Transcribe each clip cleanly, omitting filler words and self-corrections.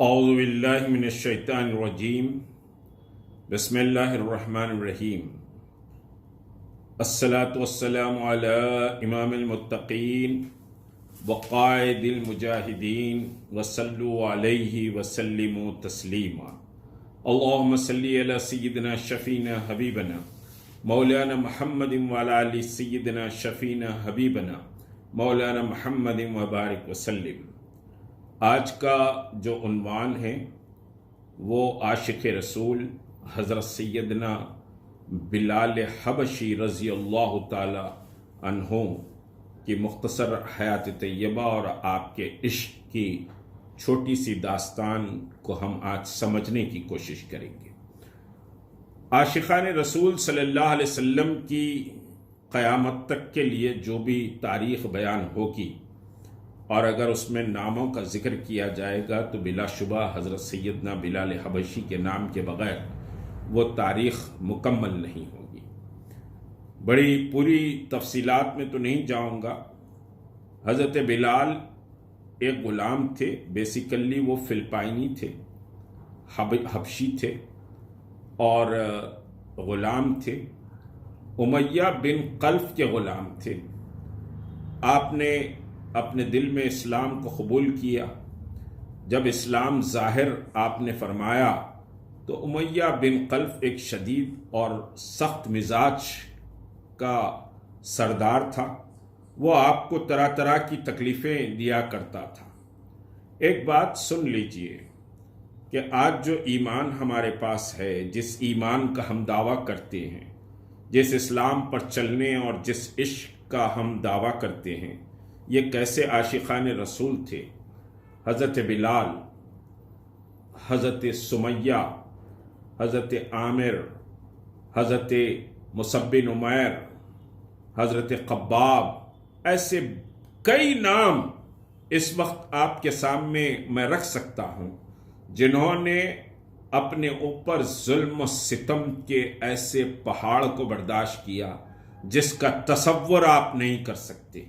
اعوذ باللہ من الشیطان الرجیم بسم اللہ الرحمن الرحیم الصلاة والسلام علی امام المتقین وقائد المجاہدین وصلوا علیہ وسلموا تسلیما اللہم صلی علی سیدنا شفینا حبیبنا مولانا محمد وعلی آل سیدنا شفینا حبیبنا مولانا محمد وبارک وسلم۔ آج کا جو عنوان ہے وہ عاشق رسول حضرت سیدنا بلال حبشی رضی اللہ تعالی عنہ کی مختصر حیات طیبہ اور آپ کے عشق کی چھوٹی سی داستان کو ہم آج سمجھنے کی کوشش کریں گے۔ عاشقان رسول صلی اللہ علیہ وسلم کی قیامت تک کے لیے جو بھی تاریخ بیان ہوگی اور اگر اس میں ناموں کا ذکر کیا جائے گا تو بلا شبہ حضرت سیدنا بلال حبشی کے نام کے بغیر وہ تاریخ مکمل نہیں ہوگی۔ بڑی پوری تفصیلات میں تو نہیں جاؤں گا۔ حضرت بلال ایک غلام تھے، بیسیکلی وہ فلپائنی تھے، حبشی تھے اور غلام تھے، امیہ بن خلف کے غلام تھے۔ آپ نے اپنے دل میں اسلام کو قبول کیا۔ جب اسلام ظاہر آپ نے فرمایا تو امیہ بن خلف ایک شدید اور سخت مزاج کا سردار تھا۔ وہ آپ کو طرح طرح کی تکلیفیں دیا کرتا تھا۔ ایک بات سن لیجئے کہ آج جو ایمان ہمارے پاس ہے، جس ایمان کا ہم دعویٰ کرتے ہیں، جس اسلام پر چلنے اور جس عشق کا ہم دعویٰ کرتے ہیں، یہ کیسے عاشقان رسول تھے۔ حضرت بلال، حضرت سمیہ، حضرت عامر، حضرت مصعب بن عمیر، حضرت خباب، ایسے کئی نام اس وقت آپ کے سامنے میں رکھ سکتا ہوں جنہوں نے اپنے اوپر ظلم و ستم کے ایسے پہاڑ کو برداشت کیا جس کا تصور آپ نہیں کر سکتے،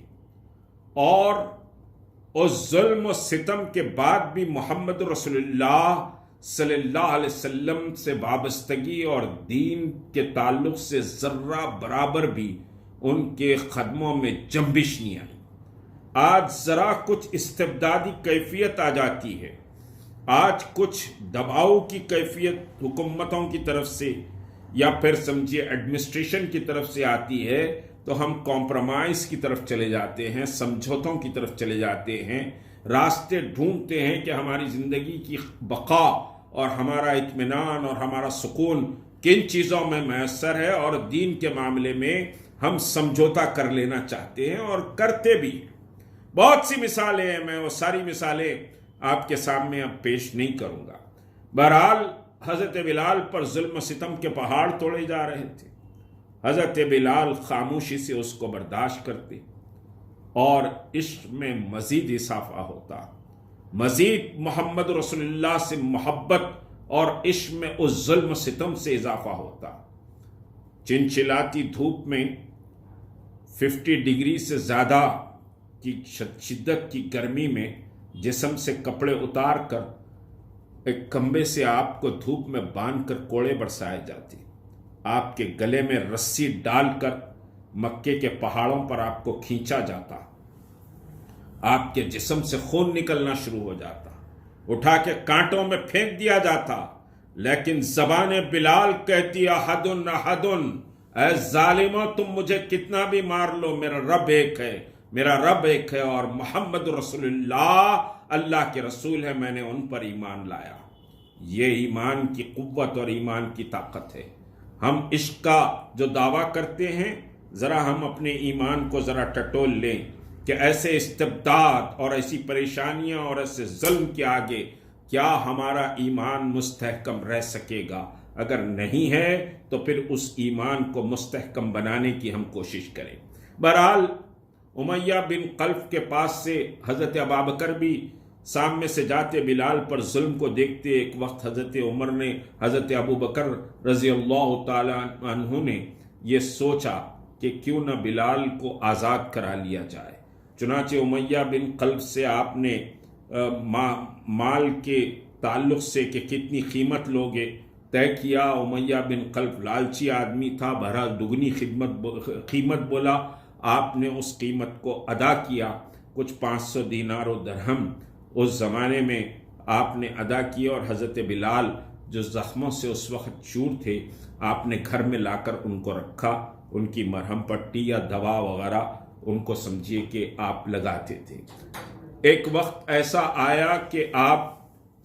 اور اس ظلم و ستم کے بعد بھی محمد رسول اللہ صلی اللہ علیہ وسلم سے وابستگی اور دین کے تعلق سے ذرہ برابر بھی ان کے قدموں میں جنبش نہیں آئی۔ آج ذرا کچھ استبدادی کیفیت آ جاتی ہے، آج کچھ دباؤ کی کیفیت حکومتوں کی طرف سے یا پھر سمجھیے ایڈمنسٹریشن کی طرف سے آتی ہے تو ہم کمپرومائز کی طرف چلے جاتے ہیں، سمجھوتوں کی طرف چلے جاتے ہیں، راستے ڈھونڈتے ہیں کہ ہماری زندگی کی بقا اور ہمارا اطمینان اور ہمارا سکون کن چیزوں میں میسر ہے، اور دین کے معاملے میں ہم سمجھوتا کر لینا چاہتے ہیں اور کرتے بھی ہیں۔ بہت سی مثالیں ہیں، میں وہ ساری مثالیں آپ کے سامنے اب پیش نہیں کروں گا۔ بہرحال حضرت بلال پر ظلم و ستم کے پہاڑ توڑے جا رہے تھے۔ حضرت بلال خاموشی سے اس کو برداشت کرتے اور عشق میں مزید اضافہ ہوتا، مزید محمد رسول اللہ سے محبت اور عشق میں اس ظلم و ستم سے اضافہ ہوتا۔ چنچلاتی دھوپ میں 50 ڈگری سے زیادہ کی شدت کی گرمی میں جسم سے کپڑے اتار کر ایک کمبے سے آپ کو دھوپ میں باندھ کر کوڑے برسائے جاتے، آپ کے گلے میں رسی ڈال کر مکے کے پہاڑوں پر آپ کو کھینچا جاتا، آپ کے جسم سے خون نکلنا شروع ہو جاتا، اٹھا کے کانٹوں میں پھینک دیا جاتا، لیکن زبان بلال کہتی احد احد، اے ظالموں تم مجھے کتنا بھی مار لو، میرا رب ایک ہے، میرا رب ایک ہے، اور محمد رسول اللہ اللہ کے رسول ہے، میں نے ان پر ایمان لایا۔ یہ ایمان کی قوت اور ایمان کی طاقت ہے۔ ہم عشق کا جو دعویٰ کرتے ہیں، ذرا ہم اپنے ایمان کو ذرا ٹٹول لیں کہ ایسے استبداد اور ایسی پریشانیاں اور ایسے ظلم کے آگے کیا ہمارا ایمان مستحکم رہ سکے گا؟ اگر نہیں ہے تو پھر اس ایمان کو مستحکم بنانے کی ہم کوشش کریں۔ بہرحال امیہ بن خلف کے پاس سے حضرت ابوبکر بھی سامنے سے جاتے، بلال پر ظلم کو دیکھتے۔ ایک وقت حضرت عمر نے، حضرت ابوبکر رضی اللہ تعالیٰ عنہ نے یہ سوچا کہ کیوں نہ بلال کو آزاد کرا لیا جائے۔ چنانچہ امیہ بن خلف سے آپ نے مال کے تعلق سے کہ کتنی قیمت لوگے طے کیا۔ امیہ بن خلف لالچی آدمی تھا، بہرحال دگنی قیمت بولا، آپ نے اس قیمت کو ادا کیا۔ کچھ 500 دینار و درہم اس زمانے میں آپ نے ادا کیا، اور حضرت بلال جو زخموں سے اس وقت چور تھے، آپ نے گھر میں لا کر ان کو رکھا، ان کی مرہم پٹی یا دوا وغیرہ ان کو سمجھیے کہ آپ لگاتے تھے۔ ایک وقت ایسا آیا کہ آپ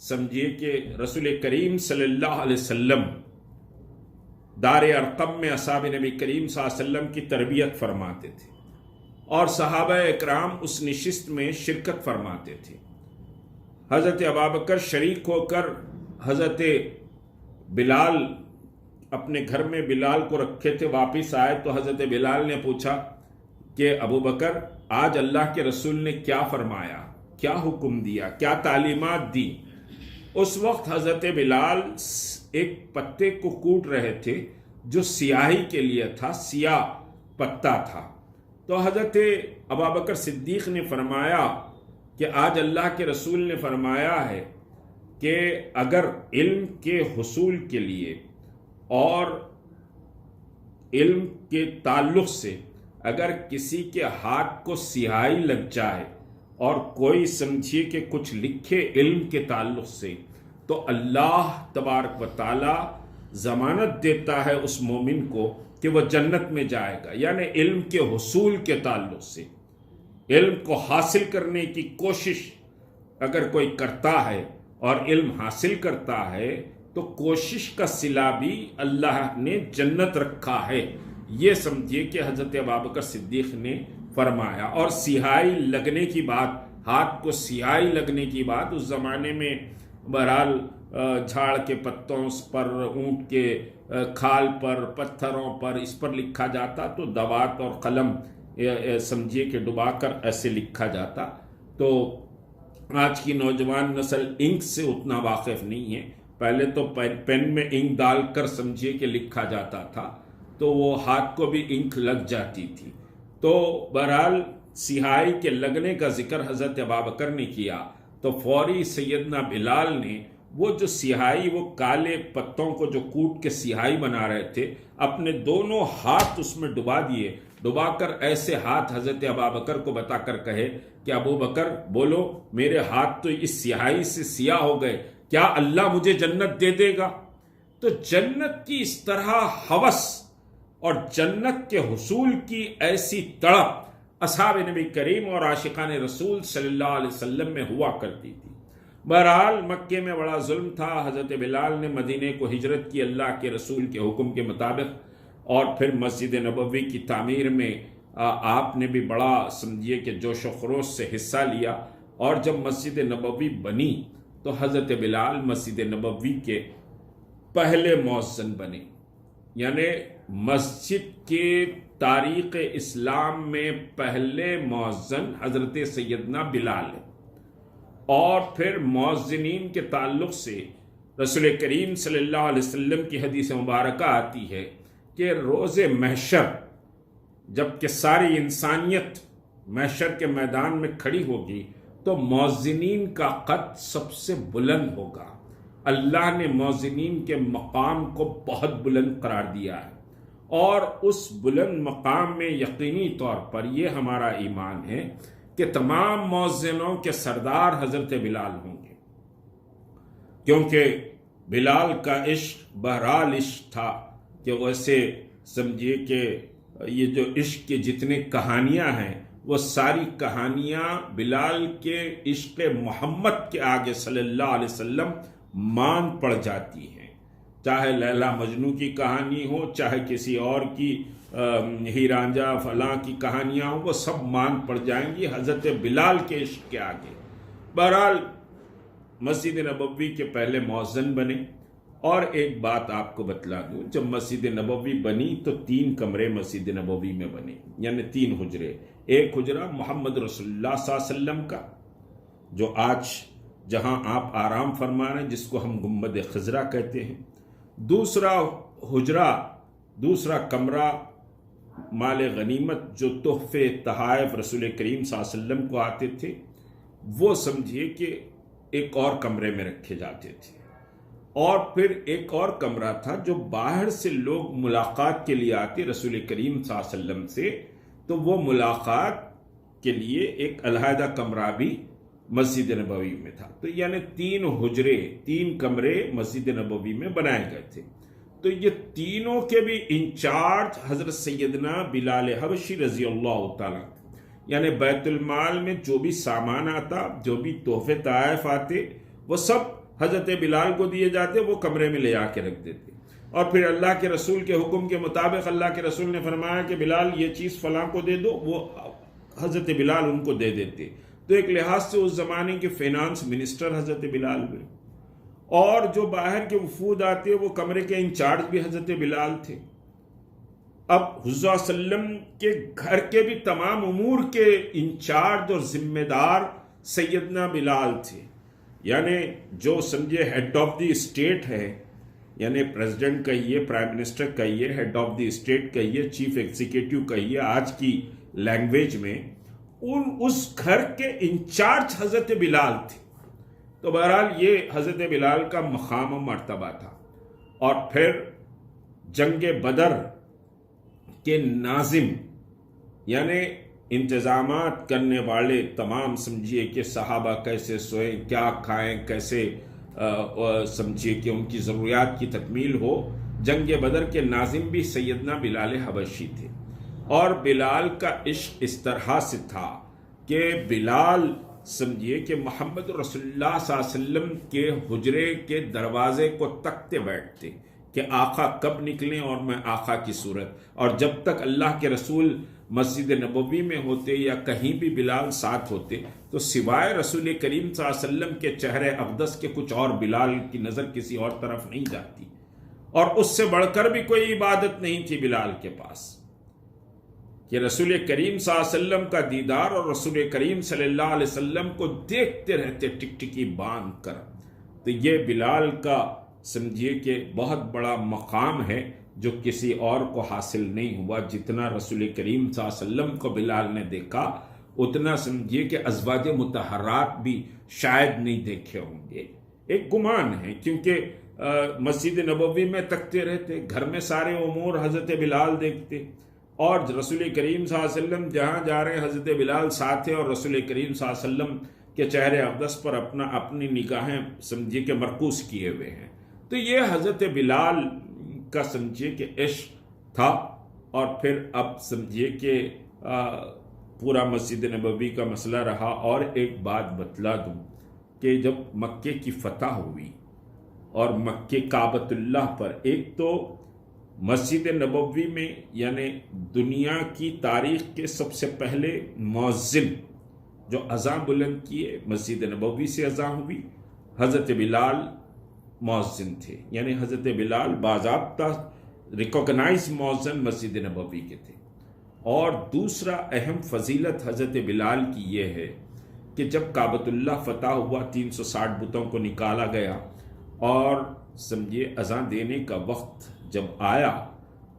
سمجھیے کہ رسول کریم صلی اللہ علیہ وسلم دار ارقم میں اصحاب نبی کریم صلی اللہ علیہ وسلم کی تربیت فرماتے تھے، اور صحابہ اکرام اس نشست میں شرکت فرماتے تھے۔ حضرت ابوبکر شریک ہو کر حضرت بلال اپنے گھر میں بلال کو رکھے تھے، واپس آئے تو حضرت بلال نے پوچھا کہ ابوبکر آج اللہ کے رسول نے کیا فرمایا، کیا حکم دیا، کیا تعلیمات دی؟ اس وقت حضرت بلال ایک پتے کو کوٹ رہے تھے جو سیاہی کے لیے تھا، سیاہ پتا تھا۔ تو حضرت ابوبکر صدیق نے فرمایا کہ آج اللہ کے رسول نے فرمایا ہے کہ اگر علم کے حصول کے لیے اور علم کے تعلق سے اگر کسی کے ہاتھ کو سیاہی لگ جائے اور کوئی سمجھیے کہ کچھ لکھے علم کے تعلق سے، تو اللہ تبارک و تعالی ضمانت دیتا ہے اس مومن کو کہ وہ جنت میں جائے گا۔ یعنی علم کے حصول کے تعلق سے، علم کو حاصل کرنے کی کوشش اگر کوئی کرتا ہے اور علم حاصل کرتا ہے تو کوشش کا صلہ بھی اللہ نے جنت رکھا ہے، یہ سمجھیے کہ حضرت ابوبکر صدیق نے فرمایا۔ اور سیاہی لگنے کی بات، ہاتھ کو سیاہی لگنے کی بات، اس زمانے میں بہرحال جھاڑ کے پتوں پر، اونٹ کے کھال پر، پتھروں پر اس پر لکھا جاتا، تو دوات اور قلم سمجھیے کہ ڈبا کر ایسے لکھا جاتا۔ تو آج کی نوجوان نسل انک سے اتنا واقف نہیں ہے، پہلے تو پین میں انک ڈال کر سمجھیے کہ لکھا جاتا تھا، تو وہ ہاتھ کو بھی انک لگ جاتی تھی۔ تو بہرحال سیاہی کے لگنے کا ذکر حضرت ابوبکر نے کیا تو فوری سیدنا بلال نے وہ جو سیاہی، وہ کالے پتوں کو جو کوٹ کے سیاہی بنا رہے تھے، اپنے دونوں ہاتھ اس میں ڈبا دیے، ڈبا کر ایسے ہاتھ حضرت ابوبکر کو بتا کر کہے کہ ابوبکر بولو، میرے ہاتھ تو اس سیاہی سے سیاہ ہو گئے، کیا اللہ مجھے جنت دے دے گا؟ تو جنت کی اس طرح ہوس اور جنت کے حصول کی ایسی تڑپ اصحاب نبی کریم اور عاشقان رسول صلی اللہ علیہ وسلم میں ہوا کرتی تھی۔ بہرحال مکے میں بڑا ظلم تھا، حضرت بلال نے مدینے کو ہجرت کی اللہ کے رسول کے حکم کے مطابق، اور پھر مسجد نبوی کی تعمیر میں آپ نے بھی بڑا سمجھیے کہ جوش و خروش سے حصہ لیا، اور جب مسجد نبوی بنی تو حضرت بلال مسجد نبوی کے پہلے مؤذن بنے۔ یعنی مسجد کے تاریخ اسلام میں پہلے مؤذن حضرت سیدنا بلال ہے۔ اور پھر مؤذنین کے تعلق سے رسول کریم صلی اللہ علیہ وسلم کی حدیث مبارکہ آتی ہے کہ روز محشر جب کہ ساری انسانیت محشر کے میدان میں کھڑی ہوگی تو مؤذنین کا قد سب سے بلند ہوگا۔ اللہ نے مؤذنین کے مقام کو بہت بلند قرار دیا ہے، اور اس بلند مقام میں یقینی طور پر یہ ہمارا ایمان ہے کہ تمام مؤذنوں کے سردار حضرت بلال ہوں گے، کیونکہ بلال کا عشق بہرحال عشق تھا کہ ویسے سمجھیے کہ یہ جو عشق کے جتنے کہانیاں ہیں وہ ساری کہانیاں بلال کے عشق محمد کے آگے صلی اللہ علیہ وسلم مان پڑ جاتی ہیں، چاہے لیلا مجنوں کی کہانی ہو، چاہے کسی اور کی ہی رانجھا فلاں کی کہانیاں ہوں، وہ سب مان پڑ جائیں گی حضرت بلال کے عشق کے آگے۔ بہرحال مسجد نبوی کے پہلے مؤذن بنے۔ اور ایک بات آپ کو بتلا دوں، جب مسجد نبوی بنی تو 3 کمرے مسجد نبوی میں بنے، یعنی 3 حجرے۔ ایک حجرہ محمد رسول اللہ صلی اللہ علیہ وسلم کا، جو آج جہاں آپ آرام فرما رہے ہیں، جس کو ہم گنبد خضرا کہتے ہیں۔ دوسرا حجرہ، دوسرا کمرہ مال غنیمت جو تحفے تحائف رسول کریم صلی اللہ علیہ وسلم کو آتے تھے، وہ سمجھیے کہ ایک اور کمرے میں رکھے جاتے تھے، اور پھر ایک اور کمرہ تھا جو باہر سے لوگ ملاقات کے لیے آتے رسول کریم صلی اللہ علیہ وسلم سے، تو وہ ملاقات کے لیے ایک علیحدہ کمرہ بھی مسجد نبوی میں تھا۔ تو یعنی 3 حجرے، 3 کمرے مسجد نبوی میں بنائے گئے تھے۔ تو یہ تینوں کے بھی انچارج حضرت سیدنا بلال حبشی رضی اللہ تعالیٰ، یعنی بیت المال میں جو بھی سامان آتا، جو بھی تحفے تحائف آتے، وہ سب حضرت بلال کو دیے جاتے، وہ کمرے میں لے آ کے رکھ دیتے، اور پھر اللہ کے رسول کے حکم کے مطابق اللہ کے رسول نے فرمایا کہ بلال یہ چیز فلاں کو دے دو، وہ حضرت بلال ان کو دے دیتے۔ تو ایک لحاظ سے اس زمانے کے فینانس منسٹر حضرت بلال ہوئے، اور جو باہر کے وفود آتے وہ کمرے کے انچارج بھی حضرت بلال تھے۔ اب حضور صلی اللہ علیہ وسلم کے گھر کے بھی تمام امور کے انچارج اور ذمہ دار سیدنا بلال تھے، یعنی جو سمجھے ہیڈ آف دی اسٹیٹ ہے، یعنی پریزیڈنٹ کہیے، پرائم منسٹر کہیے، ہیڈ آف دی اسٹیٹ کہیے، چیف ایگزیکٹو کہیے آج کی لینگویج میں، اس گھر کے انچارج حضرت بلال تھے۔ تو بہرحال یہ حضرت بلال کا مقام و مرتبہ تھا۔ اور پھر جنگ بدر کے ناظم، یعنی انتظامات کرنے والے تمام، سمجھیے کہ صحابہ کیسے سوئیں، کیا کھائیں، کیسے سمجھیے کہ ان کی ضروریات کی تکمیل ہو، جنگ بدر کے ناظم بھی سیدنا بلال حبشی تھے۔ اور بلال کا عشق اس طرح سے تھا کہ بلال سمجھیے کہ محمد رسول اللہ صلی اللہ علیہ وسلم کے حجرے کے دروازے کو تکتے بیٹھتے کہ آقا کب نکلیں اور میں آقا کی صورت، اور جب تک اللہ کے رسول مسجد نبوی میں ہوتے یا کہیں بھی بلال ساتھ ہوتے تو سوائے رسول کریم صلی اللہ علیہ وسلم کے چہرے اقدس کے کچھ اور بلال کی نظر کسی اور طرف نہیں جاتی، اور اس سے بڑھ کر بھی کوئی عبادت نہیں تھی بلال کے پاس کہ رسول کریم صلی اللہ علیہ وسلم کا دیدار اور رسول کریم صلی اللہ علیہ وسلم کو دیکھتے رہتے ٹکٹکی باندھ کر۔ تو یہ بلال کا سمجھیے کہ بہت بڑا مقام ہے جو کسی اور کو حاصل نہیں ہوا۔ جتنا رسول کریم صلی اللہ علیہ وسلم کو بلال نے دیکھا، اتنا سمجھیے کہ ازواج مطہرات بھی شاید نہیں دیکھے ہوں گے۔ ایک گمان ہے، کیونکہ مسجد نبوی میں تکتے رہتے، گھر میں سارے امور حضرت بلال دیکھتے، اور رسول کریم صلی اللہ علیہ وسلم جہاں جا رہے ہیں حضرت بلال ساتھ ہے، اور رسول کریم صلی اللہ علیہ وسلم کے چہرے اقدس پر اپنی نگاہیں سمجھیے کہ مرکوز کیے ہوئے ہیں۔ تو یہ حضرت بلال کا سمجھیے کہ عشق تھا۔ اور پھر اب سمجھیے کہ پورا مسجد نبوی کا مسئلہ رہا۔ اور ایک بات بتلا دوں کہ جب مکے کی فتح ہوئی اور مکے کعبۃ اللہ پر، ایک تو مسجد نبوی میں یعنی دنیا کی تاریخ کے سب سے پہلے مؤذن جو اذان بلند کیے، مسجد نبوی سے اذان ہوئی، حضرت بلال مؤذن تھے، یعنی حضرت بلال باضابطہ ریکوگنائز مؤذن مسجد نبوی کے تھے۔ اور دوسرا اہم فضیلت حضرت بلال کی یہ ہے کہ جب کعبۃ اللہ فتح ہوا، 360 بتوں کو نکالا گیا، اور سمجھیے اذان دینے کا وقت جب آیا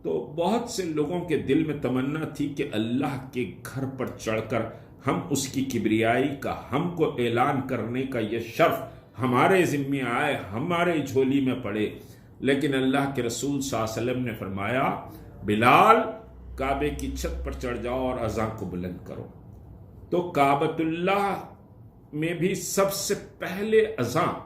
تو بہت سے لوگوں کے دل میں تمنا تھی کہ اللہ کے گھر پر چڑھ کر ہم اس کی کبریائی کا، ہم کو اعلان کرنے کا یہ شرف ہمارے ذمہ آئے، ہمارے جھولی میں پڑے۔ لیکن اللہ کے رسول صلی اللہ علیہ وسلم نے فرمایا، بلال کعبے کی چھت پر چڑھ جاؤ اور اذان کو بلند کرو۔ تو کعبۃ اللہ میں بھی سب سے پہلے اذان